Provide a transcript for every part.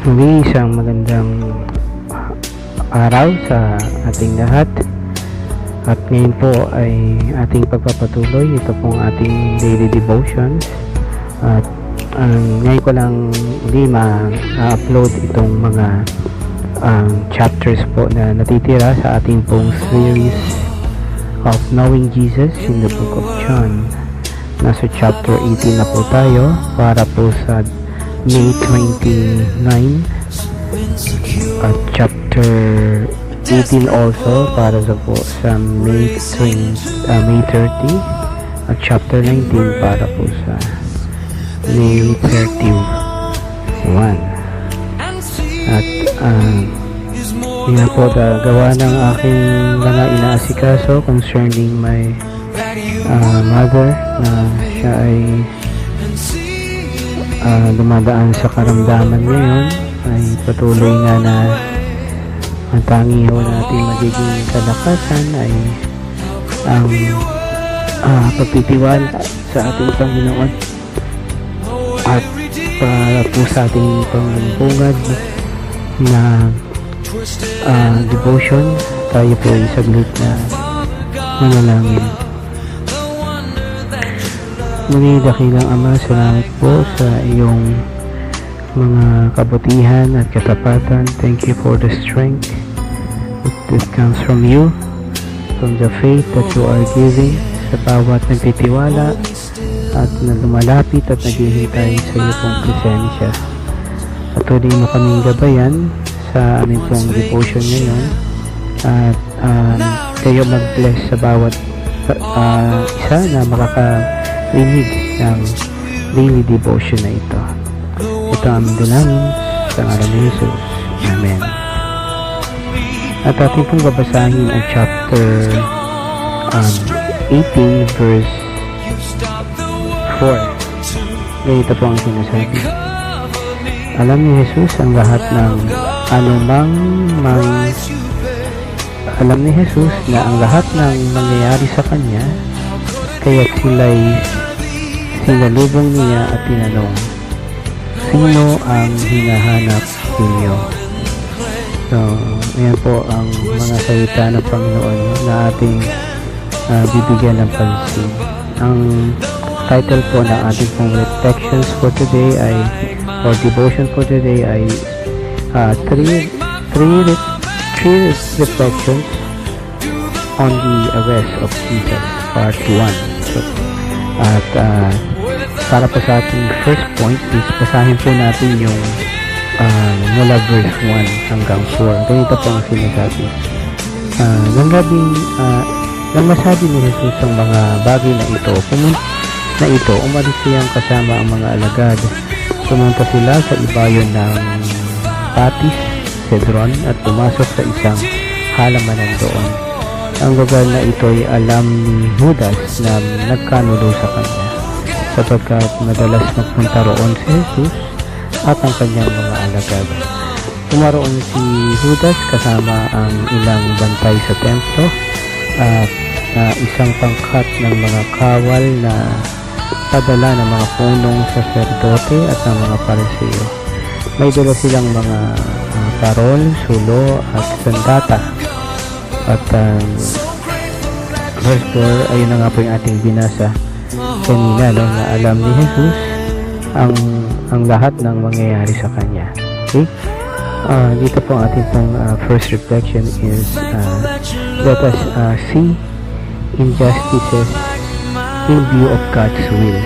Muli isang magandang araw sa ating lahat. At ngayon po ay ating pagpapatuloy. Ito pong ating daily devotions. At ngayon ko lang hindi ma-upload itong mga chapters po na natitira sa ating pong series of Knowing Jesus in the Book of John. Nasa chapter 18 na po tayo para po sa May 29 at chapter 18 also para sa May 30 at chapter 19 para po sa May 31. At yun po gawa ng aking mga inaasikaso concerning my mother na siya ay dumadaan sa karamdaman ngayon, ay patuloy nga na ang tangi ho natin magiging kalakasan ay ang pagtitiwala sa ating Panginoon at para po sa ating pangbungad na devotion. Tayo po ay saglit na manalangin. Muli, dakilang Ama, salamat po sa iyong mga kabutihan at katapatan. Thank you for the strength that comes from you, from the faith that you are giving sa bawat nagtitiwala at na lumalapit at naghihintay sa iyo pong presensya. Patuloy mo kaming gabayan sa aming pong devotion ngayon at kayo mag-bless sa bawat isa na makakarinig ng daily devotion na ito. Ito ang aming dalangin sa ngalan ni Jesus. Amen. At ating pong babasahin ang chapter 18 verse 4. Ganito po ang sinasabi. Alam ni Jesus ang lahat ng alam ni Jesus na ang lahat ng mangyayari sa kanya, kaya sila'y sinalubong niya at tinanong, sino ang hinahanap ninyo? So, ayan po ang mga salita ng Panginoon na ating bibigyan ng pansin. Ang title po ng ating pong reflections for today ay, or devotion for today ay three reflections on the arrest of Jesus, part 1. So, at para po sa ating first point is basahin po natin yung mula verse 1 hanggang 4. Ganito po ang sinasabi. Nang masabi ni Jesus ang mga bagay na ito, umalis siyang kasama ang mga alagad. Pumunta sila sa ibayon ng Patis, Cedron, at pumasok sa isang halamanan doon. Ang lugar na ito ay alam ni Judas na nagkanulo sa kanya, sapagkat madalas magpunta roon si Jesus at ang kanyang mga alagad. Pumaroon si Judas kasama ang ilang bantay sa templo at isang pangkat ng mga kawal na padala ng mga punong saserdote at ng mga pariseo. May dala silang mga parol, sulo at sandata. At verse 4, ayun na nga po yung ating binasa kanina, no, na alam ni Jesus ang lahat ng mangyayari sa kanya. Okay? Dito po ang ating pong first reflection is let us see injustices in view of God's will.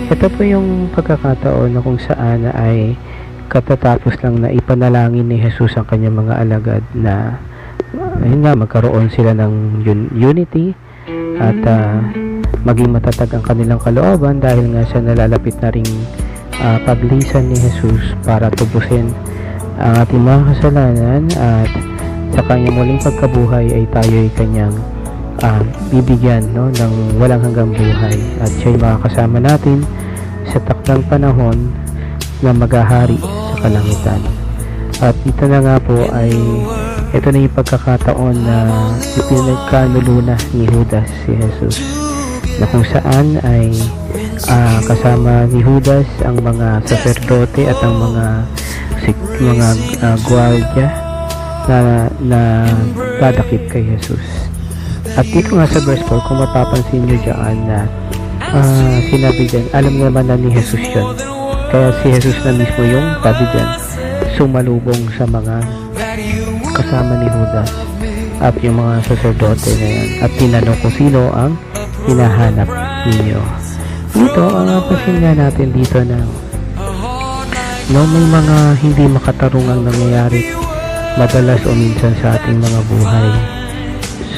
Ito po yung pagkakataon na kung saan ay katatapos lang na ipanalangin ni Jesus ang kanyang mga alagad na ayun nga, magkaroon sila ng unity at maging matatag ang kanilang kalooban dahil nga sa nalalapit na ring paglisan ni Jesus para tubusin ang ating mga kasalanan, at sa kanyang muling pagkabuhay ay tayo ay kanyang bibigyan, no, ng walang hanggang buhay, at siya'y makakasama natin sa takdang panahon na maghahari sa kalangitan. At ito na nga po ay ito na yung pagkakataon na ipinagkanulo na ni Judas si Jesus, na kung saan ay kasama ni Judas ang mga saserdote at ang mga mga gwardiya na dadakip kay Jesus. At dito nga sa verse 4, kung mapapansin nyo dyan na sinabi dyan, alam naman na ni Jesus yun. Kaya si Jesus na mismo yung sabi dyan, sumalubong sa mga kasama ni Judas at yung mga sacerdote na yan, at tinanong kung sino ang hinahanap ninyo. Dito, ang napansin nga natin dito na may mga hindi makatarungang nangyayari madalas o minsan sa ating mga buhay.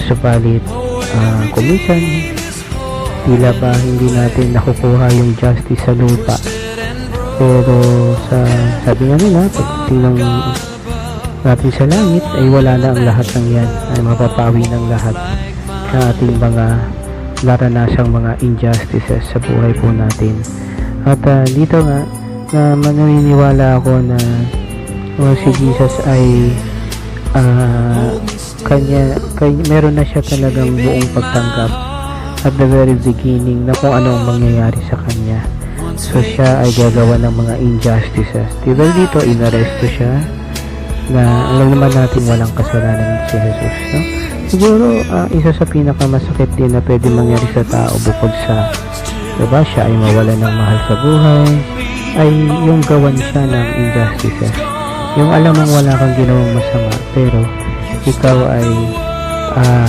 Subalit, kung minsan tila ba hindi natin nakukuha yung justice sa lupa, pero sabi nga nila, pagtingnan natin sa langit ay wala na ang lahat ng yan, ay mapapawi ng lahat ng ating mga naranasang mga injustices sa buhay po natin. At dito nga maniniwala ako na si Jesus ay meron na siya talagang buong pagtanggap at the very beginning na kung ano ang mangyayari sa kanya. So siya ay gagawa ng mga injustices. Diba dito inaresto siya na alam naman natin walang kasalanan si Jesus, no? Siguro isa sa pinakamasakit din na pwede mangyari sa tao bukod sa diba siya ay mawala ng mahal sa buhay ay yung gawan siya ng injustices. Yung alam mong wala kang ginawang masama pero ikaw ay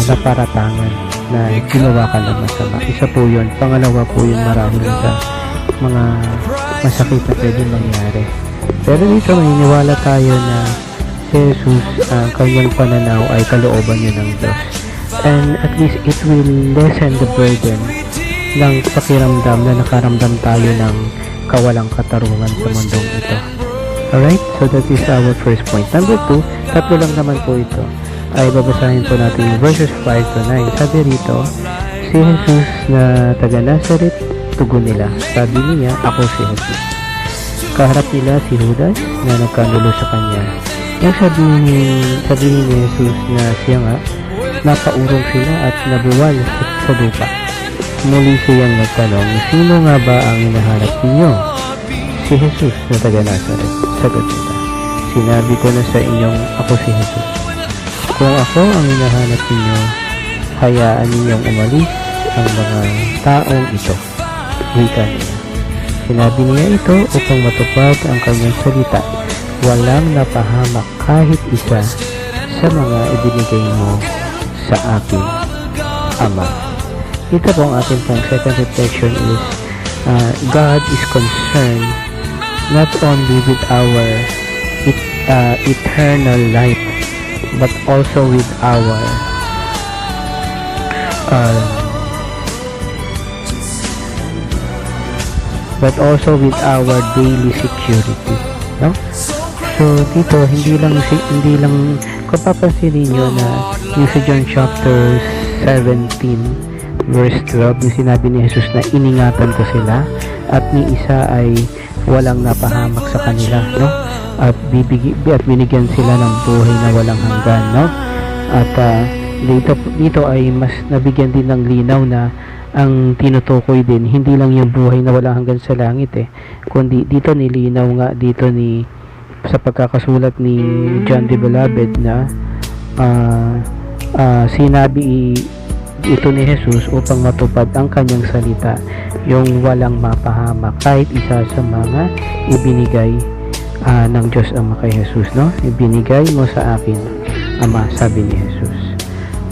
naparatangan na ginawa ka ng masama. Isa po yun. Pangalawa po yun marahil sa mga masakit na pwede mangyari. Pero dito maniniwala tayo na si Jesus, kanyang pananaw ay kalooban niya ng Diyos. And at least it will lessen the burden ng pakiramdam na nakaramdam tayo ng kawalang katarungan sa mundong ito. Alright? So that is our first point. Number 2, tatlo lang naman po ito. Ay babasahin po natin verses 5 to 9. Sabi rito, si Jesus na taga Nazareth, tugon nila. Sabi niya, ako si Jesus. Kaharap nila si Judas na nagkanulo sa kanya. Yung sabihin ni Jesus na siya nga, napaurong sila at nabuwal sa lupa. Muli siyang nagtanong, sino nga ba ang hinahanap ninyo? Si Jesus na taga Nazareth. Sagot nila, sinabi ko na sa inyong ako si Jesus. Kung ako ang hinahanap ninyo, hayaan ninyong umalis ang mga taong ito. Wika niya. Sinabi niya ito upang matupad ang kanyang salita. Walang napahamak kahit isa sa mga ibinigay mo sa aking Ama. Ito po ang ating pang second reflection is God is concerned not only with our eternal life but also with our daily security, no? So dito hindi lang kung papansinin niyo na yung sa John chapter 17 verse 12 yung sinabi ni Jesus na iningatan ko sila at ni isa ay walang napahamak sa kanila, no? At binigyan sila ng buhay na walang hanggan, no? At dito ay mas nabigyan din ng linaw na ang tinutukoy din hindi lang yung buhay na walang hanggan sa langit kundi dito nilinaw nga dito sa pagkakasulat ni John the Beloved na sinabi ito ni Jesus upang matupad ang kanyang salita, yung walang mapahamak kahit isa sa mga ibinigay ng Diyos Ama kay Jesus, no? Ibinigay mo sa akin, Ama, sabi ni Jesus.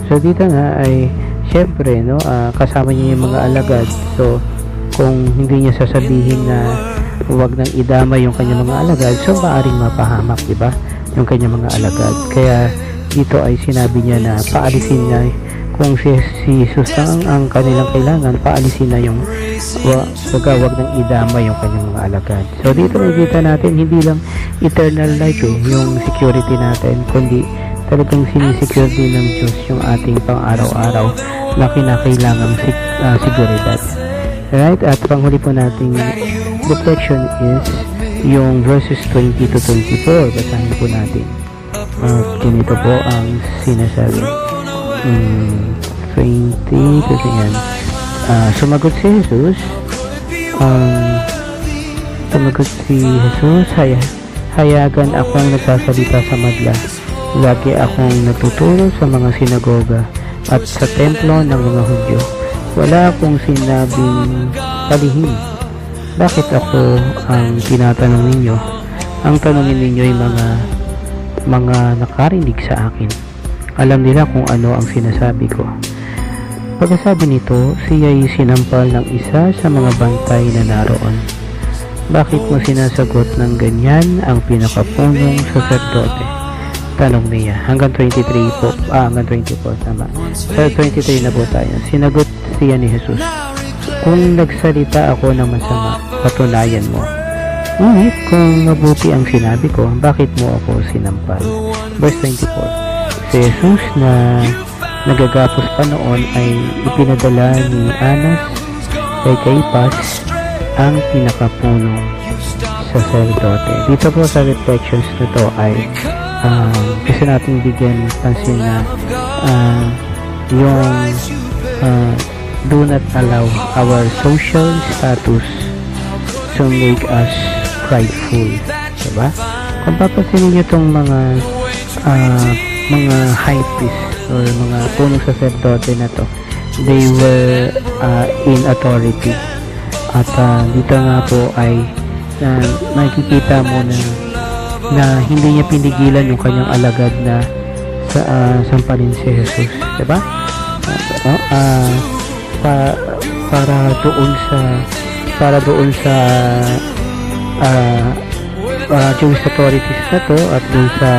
So dito nga ay syempre, no, kasama niya yung mga alagad. So kung hindi niya sasabihin na huwag nang idama yung kanyang mga alagad, so maaring mapahamak, diba? Yung kanyang mga alagad. Kaya dito ay sinabi niya na paalisin niya kung si Jesus ang kanilang kailangan, paalisin na yung wag nang idama yung kanyang mga alagad. So dito nakikita natin hindi lang eternal life yung security natin, kundi talagang sinisecure din ng Diyos yung ating pang-araw-araw na kinakailangang seguridad. Right? At panghuli po nating reflection is yung verses 20 to 24. Basahin po natin. Ganito po ang sinasabi. 20 kasi yan. Sumagot si Jesus. hayagan akong nagsasalita sa madla. Lagi akong natuturo sa mga sinagoga at sa templo ng mga Hudyo. Wala akong sinabing palihim. Bakit ako ang tinatanong ninyo? Ang tanongin ninyo ay mga nakarinig sa akin. Alam nila kung ano ang sinasabi ko. Pagkasabi nito, siya ay sinampal ng isa sa mga bantay na naroon. Bakit mo sinasagot ng ganyan ang pinakapunong saserdote? Tanong niya. Hanggang 23 po. Hanggang 20 po. Tama. Sa 23 na po tayo. Sinagot siya ni Jesus. Kung nagsalita ako ng masama, patunayan mo. Ngunit kung mabuti ang sinabi ko, bakit mo ako sinampal? Verse 24. Si Jesus na nagagapos pa noon ay ipinadala ni Anas kay Caiphas, ang pinakapunong saserdote. Dito po sa reflections nito ay kasi natin bigyan pansin na yung do not allow our social status to make us prideful, diba? Kung papansin niyo itong mga high priest or mga punong saserdote na to, they were in authority, at dito nga po ay nakikita mo na hindi niya pinigilan yung kanyang alagad na sampalin si Jesus, diba? Para doon sa Jewish authorities na to at doon sa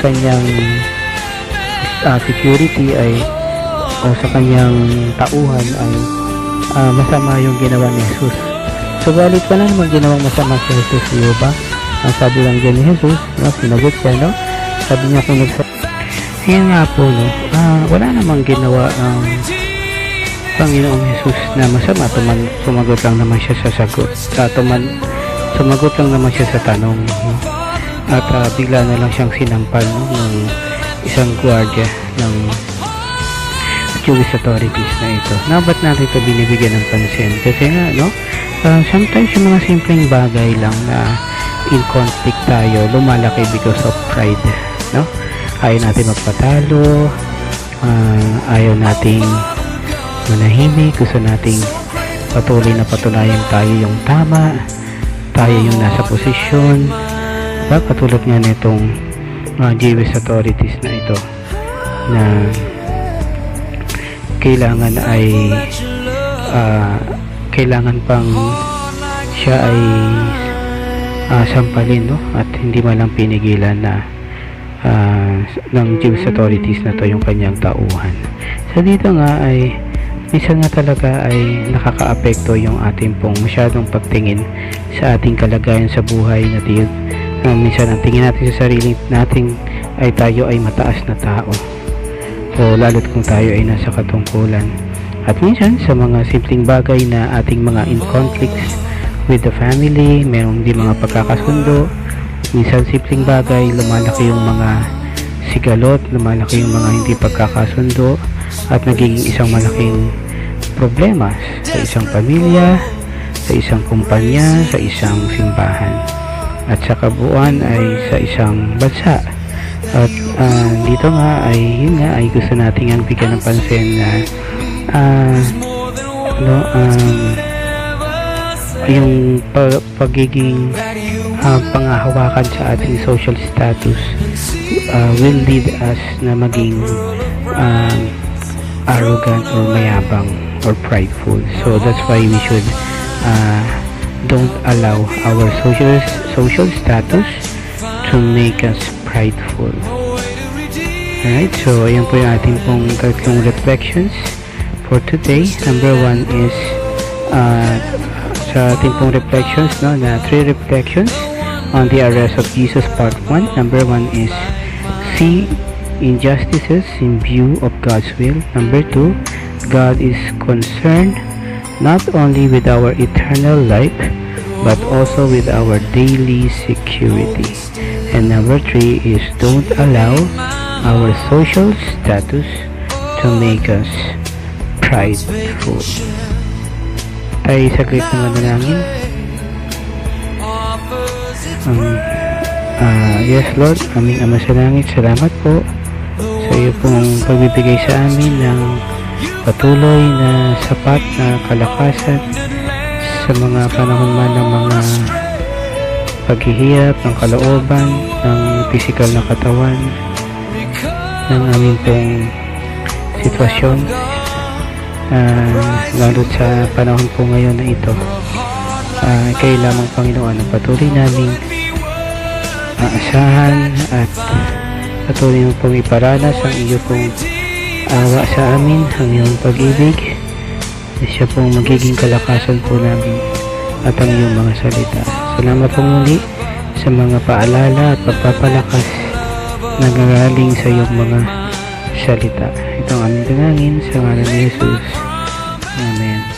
kanyang security ay o sa kanyang tauhan ay masama yung ginawa ni Jesus. Subalit wala namang ginawang masama si Jesus, ba? Ang sabi lang dyan ni Jesus, no, sinagot siya, no? Sabi niya kung ayun nga po, no, wala namang ginawa ang Panginoong Jesus na masama. Sumagot lang naman siya sa sagot. Sumagot lang naman siya sa tanong, no? At bigla na lang siyang sinampal, no, ng isang gwardiya ng Jewish authorities na ito. Na ba't natin ito binibigyan ng pansin? Kasi nga, no, sometimes yung mga simpleng bagay lang na in conflict tayo, lumalaki because of pride, no? Ayaw natin magpatalo, ayaw nating manahimik, gusto nating patuloy na patunayan tayo yung tama, tayo yung nasa posisyon, diba? Katulad nga nitong Jewish authorities na ito na kailangan pang siya ay sampalin, no? At hindi man lang pinigilan na ng Jewish authorities na to yung kanyang tauhan. So dito nga ay minsan nga talaga ay nakakaapekto yung ating pong masyadong pagtingin sa ating kalagayan sa buhay natin. Minsan ang tingin natin sa sarili natin ay tayo ay mataas na tao, o lalo't kung tayo ay nasa katungkulan. At minsan sa mga simpleng bagay na ating mga in conflicts with the family, mayroong di mga pagkakasundo, minsan simpleng bagay, lumalaki yung mga sigalot, lumalaki yung mga hindi pagkakasundo at nagiging isang malaking problema sa isang pamilya, sa isang kumpanya, sa isang simbahan, at sa kabuuan ay sa isang bansa. At dito nga ay yun nga ay gusto nating ang bigyan ng pansin na yung pagiging pangahawakan sa ating social status will lead us na maging arrogant or mayabang or prideful. So that's why we should don't allow our social status to make us prideful. Alright, so ayan po yung ating pong tatlong reflections for today. Number 1 is sa ating pong reflections, no, na 3 reflections on the arrest of Jesus part 1. Number 1 is see injustices in view of God's will. Number 2, God is concerned not only with our eternal life but also with our daily security. And number 3 is don't allow our social status to make us prideful. Tayo saglit na manalangin. Yes Lord, aming Ama sa Langit, salamat po sa iyo pong pagbibigay sa amin ng patuloy na sapat na kalakasan sa mga panahon man ng mga paghihirap ng kalooban, ng pisikal na katawan, ng aming pong sitwasyon, lalo sa panahon po ngayon na ito. Kayo lamang Panginoon ang patuloy naming aasahan at patuloy mo pong iparanas ang iyo pong awa sa amin, ang iyong pag-ibig. Siya pong magiging kalakasan po namin at ang iyong mga salita. Salamat po muli sa mga paalala at pagpapalakas na nanggaling sa iyong mga salita. Ito ang aming dalangin sa ngalan ni Jesus. Amen.